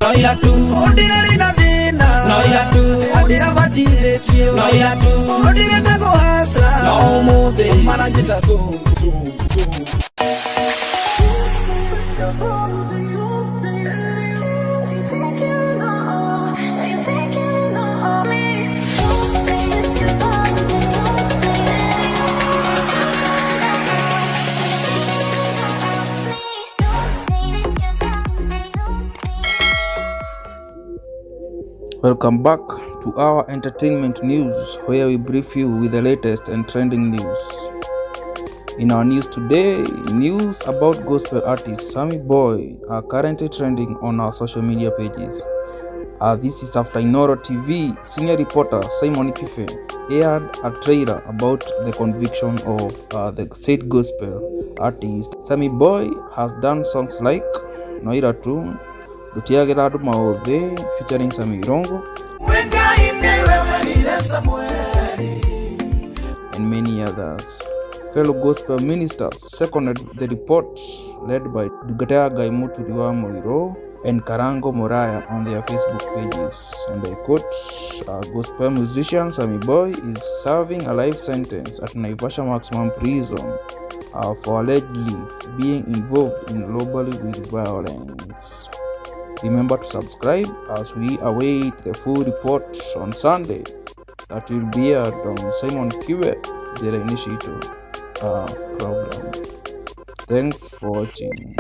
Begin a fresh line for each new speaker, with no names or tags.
Noira tu, ordinary na dina. Noira tu, ordinary batile chio. Noira tu, ordinary na gohasa. No more de manajita so. Welcome back to our entertainment news, where we brief you with the latest and trending news. In our news today, news about gospel artist Sammy Boy are currently trending on our social media pages. This is after INOORO TV senior reporter Simon KIBE aired a trailer about the conviction of the said gospel artist. Sammy Boy has done songs like Noira Tu, NDUTIAGIRA MAUTHI featuring SAMMYIRUNGU, and many others. Fellow gospel ministers seconded the report, led by NDUTIAGIRA and Karango Moraya on their Facebook pages. And I quote, gospel musician Sammy Boy is serving a life sentence at Naivasha maximum prison for allegedly being involved in robbery with violence. Remember to subscribe as we await the full report on Sunday that will be aired on Simon KIBE, the initiator program. Thanks for watching.